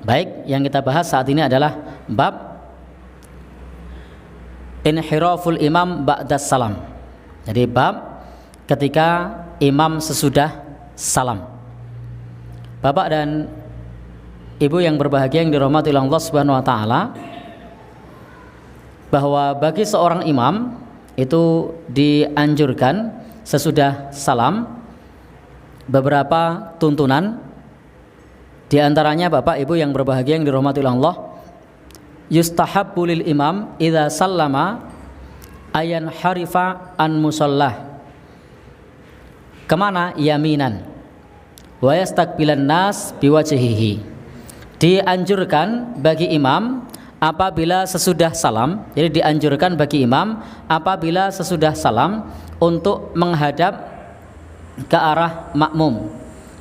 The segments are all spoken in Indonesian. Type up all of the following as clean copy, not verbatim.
Baik, yang kita bahas saat ini adalah bab inhiraful imam ba'das salam. Jadi bab ketika imam sesudah salam. Bapak dan Ibu yang berbahagia yang dirahmati oleh Allah Subhanahu wa taala, bahwa bagi seorang imam itu dianjurkan sesudah salam beberapa tuntunan. Di antaranya Bapak Ibu yang berbahagia yang dirahmati oleh Allah, yustahabbu lil imam idza sallama ayan harifa an musallah kemana yaminan wa yastaqbilan nas biwajhihi. Dianjurkan bagi imam apabila sesudah salam, jadi dianjurkan bagi imam apabila sesudah salam untuk menghadap ke arah makmum,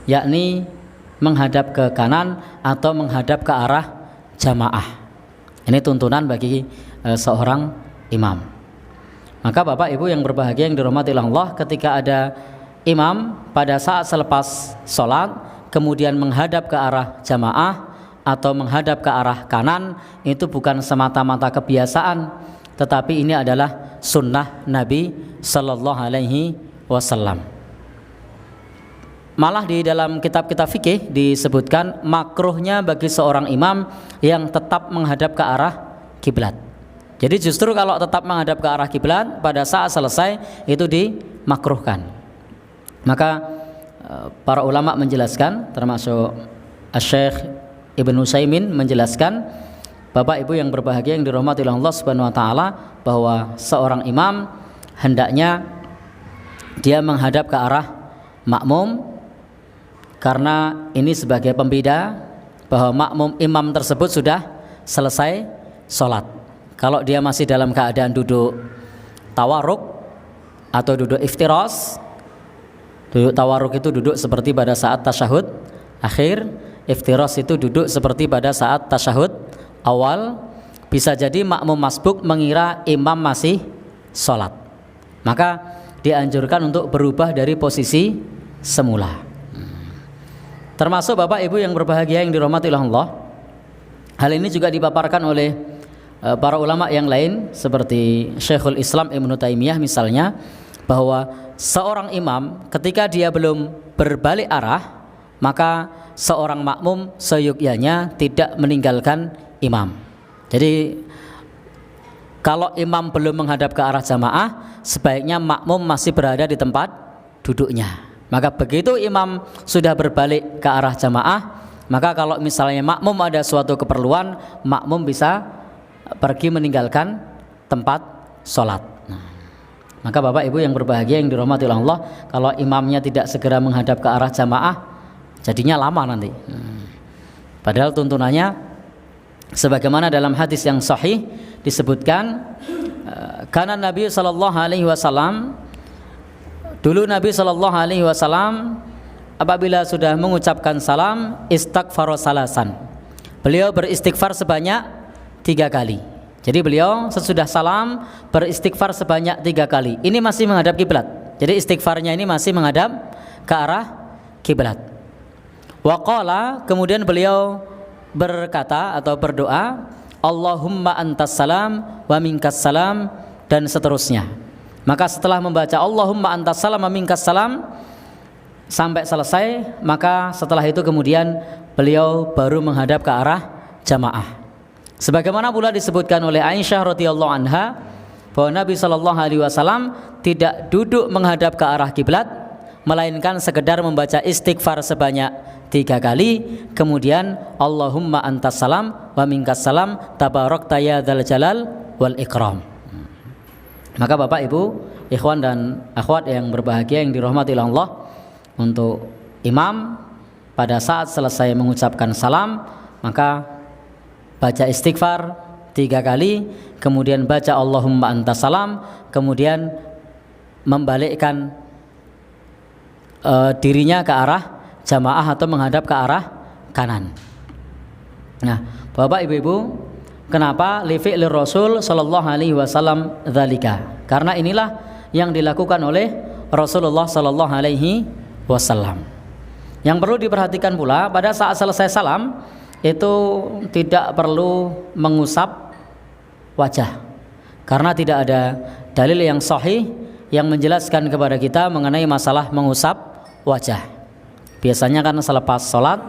yakni menghadap ke kanan atau menghadap ke arah jamaah. Ini tuntunan bagi seorang imam. Maka Bapak Ibu yang berbahagia yang dirahmati Allah, ketika ada imam pada saat selepas sholat kemudian menghadap ke arah jamaah atau menghadap ke arah kanan, itu bukan semata-mata kebiasaan, tetapi ini adalah sunnah Nabi Sallallahu Alaihi Wasallam. Malah di dalam kitab-kitab fikih disebutkan makruhnya bagi seorang imam yang tetap menghadap ke arah kiblat. Jadi justru kalau tetap menghadap ke arah kiblat pada saat selesai itu dimakruhkan. Maka para ulama menjelaskan, termasuk Syekh Ibnu Utsaimin menjelaskan, Bapak Ibu yang berbahagia yang dirahmati oleh Allah Subhanahu wa taala, bahwa seorang imam hendaknya dia menghadap ke arah makmum, karena ini sebagai pembeda bahwa makmum imam tersebut sudah selesai sholat. Kalau dia masih dalam keadaan duduk tawarruk atau duduk iftiras, duduk tawarruk itu duduk seperti pada saat tasyahud akhir, iftiras itu duduk seperti pada saat tasyahud awal, bisa jadi makmum masbuk mengira imam masih sholat, maka dianjurkan untuk berubah dari posisi semula. Termasuk Bapak Ibu yang berbahagia yang dirahmati Allah, hal ini juga dipaparkan oleh para ulama yang lain seperti Syekhul Islam Ibnu Taimiyah misalnya, bahwa seorang imam ketika dia belum berbalik arah, maka seorang makmum seyukyanya tidak meninggalkan imam. Jadi kalau imam belum menghadap ke arah jamaah, sebaiknya makmum masih berada di tempat duduknya. Maka begitu imam sudah berbalik ke arah jamaah, maka kalau misalnya makmum ada suatu keperluan, makmum bisa pergi meninggalkan tempat sholat. Maka Bapak Ibu yang berbahagia yang dirahmati Allah, kalau imamnya tidak segera menghadap ke arah jamaah, jadinya lama nanti. Padahal tuntunannya sebagaimana dalam hadis yang sahih disebutkan, karena Nabi Sallallahu Alaihi Wasallam, dulu Nabi Sallallahu Alaihi Wasallam apabila sudah mengucapkan salam istighfar salasan, beliau beristighfar sebanyak 3 kali. Jadi beliau sesudah salam beristighfar sebanyak 3 kali. Ini masih menghadap kiblat. Jadi istighfarnya ini masih menghadap ke arah kiblat. Waqala, kemudian beliau berkata atau berdoa, Allahumma antas salam wa minkas salam, dan seterusnya. Maka setelah membaca Allahumma antas salam wa minkas salam sampai selesai, maka setelah itu kemudian beliau baru menghadap ke arah jamaah. Sebagaimana pula disebutkan oleh Aisyah radhiyallahu anha, bahwa Nabi sallallahu alaihi wasallam tidak duduk menghadap ke arah kiblat, melainkan sekedar membaca istighfar sebanyak 3 kali, kemudian Allahumma antas salam wa minkas salam tabarakta ya dzal jalal wal ikram. Maka Bapak Ibu, ikhwan dan akhwat yang berbahagia yang dirahmati Allah, untuk imam pada saat selesai mengucapkan salam, maka baca istighfar 3 kali, kemudian baca Allahumma antas salam, kemudian membalikkan dirinya ke arah jamaah atau menghadap ke arah kanan. Nah, Bapak Ibu, kenapa li fi'lir Rasul sallallahu alaihi wasallam dzalika? Karena inilah yang dilakukan oleh Rasulullah sallallahu alaihi wasallam. Yang perlu diperhatikan pula, pada saat selesai salam, itu tidak perlu mengusap wajah, karena tidak ada dalil yang sahih yang menjelaskan kepada kita mengenai masalah mengusap wajah. Biasanya kan selepas sholat,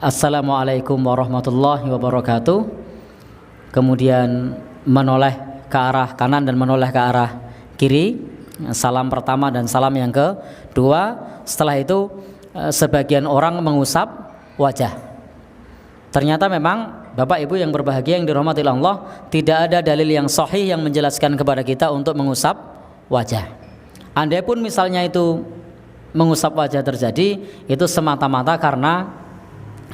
Assalamualaikum warahmatullahi wabarakatuh, kemudian menoleh ke arah kanan dan menoleh ke arah kiri, salam pertama dan salam yang kedua. Setelah itu sebagian orang mengusap wajah. Ternyata memang Bapak Ibu yang berbahagia yang dirahmati Allah, tidak ada dalil yang sahih yang menjelaskan kepada kita untuk mengusap wajah. Andai pun misalnya itu mengusap wajah terjadi, itu semata-mata karena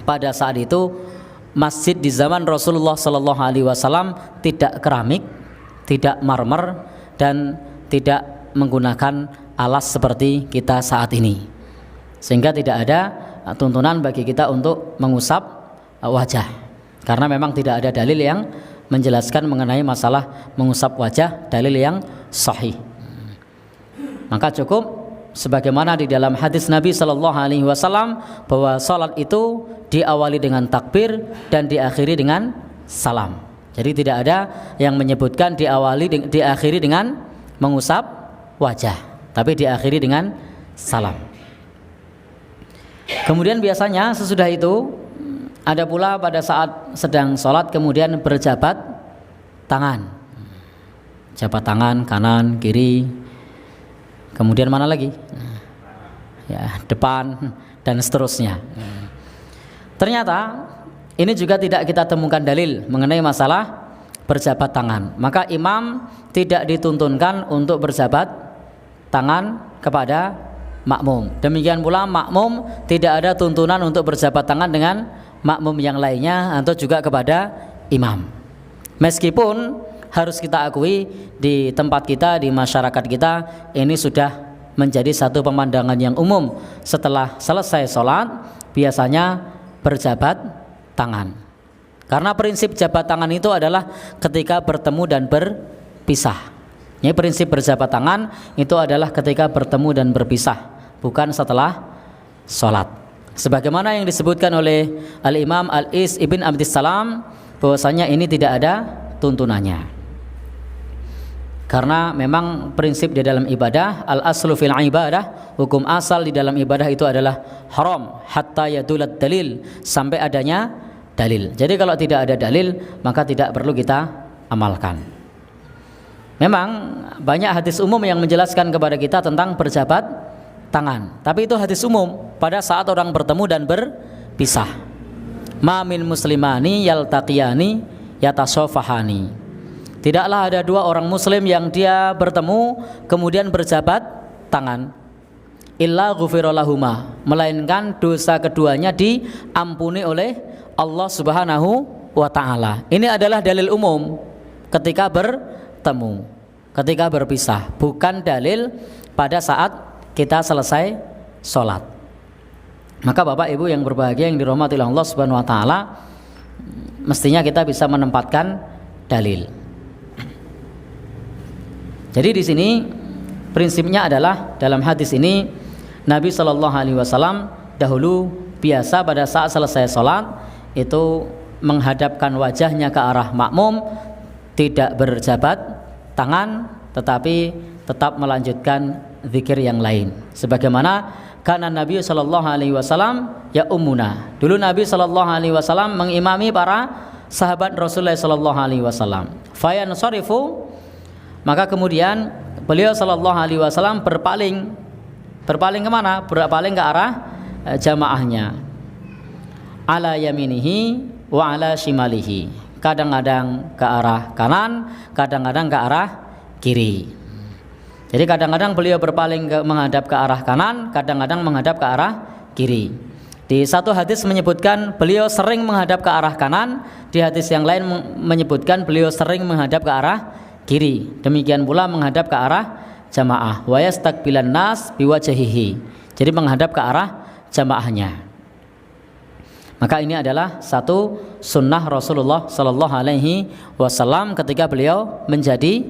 pada saat itu masjid di zaman Rasulullah Sallallahu Alaihi Wasallam tidak keramik, tidak marmer, dan tidak menggunakan alas seperti kita saat ini, sehingga tidak ada tuntunan bagi kita untuk mengusap wajah, karena memang tidak ada dalil yang menjelaskan mengenai masalah mengusap wajah, dalil yang sahih. Maka cukup sebagaimana di dalam hadis Nabi Sallallahu Alaihi Wasallam bahwa salat itu diawali dengan takbir dan diakhiri dengan salam. Jadi tidak ada yang menyebutkan diakhiri dengan mengusap wajah, tapi diakhiri dengan salam. Kemudian biasanya sesudah itu ada pula pada saat sedang sholat kemudian berjabat tangan, jabat tangan kanan kiri, kemudian mana lagi, ya depan dan seterusnya. Ternyata ini juga tidak kita temukan dalil mengenai masalah berjabat tangan. Maka imam tidak dituntunkan untuk berjabat tangan kepada makmum. Demikian pula makmum tidak ada tuntunan untuk berjabat tangan dengan makmum yang lainnya atau juga kepada imam. Meskipun harus kita akui di tempat kita, di masyarakat kita, ini sudah menjadi satu pemandangan yang umum. Setelah selesai sholat biasanya berjabat tangan, karena prinsip jabat tangan itu adalah ketika bertemu dan berpisah. Ini prinsip berjabat tangan itu adalah ketika bertemu dan berpisah, bukan setelah sholat. Sebagaimana yang disebutkan oleh Al-Imam Al-Is Ibn Abdissalam, bahwasanya ini tidak ada tuntunannya, karena memang prinsip di dalam ibadah, al-aslu fil ibadah, hukum asal di dalam ibadah itu adalah haram hatta yadulat dalil, sampai adanya dalil. Jadi kalau tidak ada dalil maka tidak perlu kita amalkan. Memang banyak hadis umum yang menjelaskan kepada kita tentang berjabat tangan, tapi itu hadis umum pada saat orang bertemu dan berpisah. Ma min muslimani yaltaqiyani yatasofahani. Tidaklah ada dua orang muslim yang dia bertemu kemudian berjabat tangan, illa ghufira lahuma, melainkan dosa keduanya diampuni oleh Allah Subhanahu wa taala. Ini adalah dalil umum ketika bertemu, ketika berpisah, bukan dalil pada saat kita selesai sholat. Maka Bapak Ibu yang berbahagia yang dirahmati Allah Subhanahu wa taala, mestinya kita bisa menempatkan dalil. Jadi di sini prinsipnya adalah dalam hadis ini Nabi Shallallahu Alaihi Wasallam dahulu biasa pada saat selesai sholat itu menghadapkan wajahnya ke arah makmum, tidak berjabat tangan, tetapi tetap melanjutkan zikir yang lain. Sebagaimana karena Nabi Shallallahu Alaihi Wasallam ya ummuna. Dulu Nabi Shallallahu Alaihi Wasallam mengimami para sahabat Rasulullah Shallallahu Alaihi Wasallam. Fayansarifu, maka kemudian beliau Shallallahu Alaihi Wasallam berpaling kemana? Berpaling ke arah jamaahnya. Ala yaminihi wa ala shimalihi. Kadang-kadang ke arah kanan, kadang-kadang ke arah kiri. Jadi kadang-kadang beliau berpaling menghadap ke arah kanan, kadang-kadang menghadap ke arah kiri. Di satu hadis menyebutkan beliau sering menghadap ke arah kanan, di hadis yang lain menyebutkan beliau sering menghadap ke arah kiri. Demikian pula menghadap ke arah jamaah. Wa yastaqbilan nas biwajhihi. Jadi menghadap ke arah jamaahnya. Maka ini adalah satu sunnah Rasulullah Sallallahu Alaihi Wasallam ketika beliau menjadi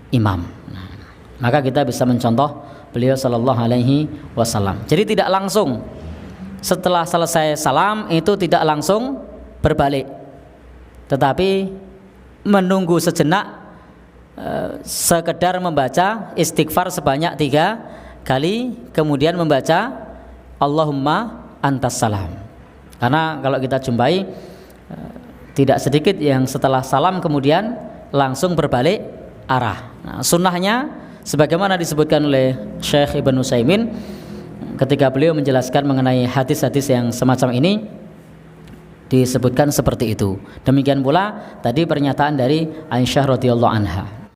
imam. Maka kita bisa mencontoh beliau Sallallahu Alaihi Wasallam. Jadi tidak langsung setelah selesai salam itu tidak langsung berbalik, tetapi menunggu sejenak, sekedar membaca istighfar sebanyak 3 kali, kemudian membaca Allahumma antas salam. Karena kalau kita jumpai tidak sedikit yang setelah salam kemudian langsung berbalik arah. Nah, sunnahnya sebagaimana disebutkan oleh Syekh Ibn Utsaimin ketika beliau menjelaskan mengenai hadis-hadis yang semacam ini, disebutkan seperti itu. Demikian pula tadi pernyataan dari Aisyah radhiyallahu anha.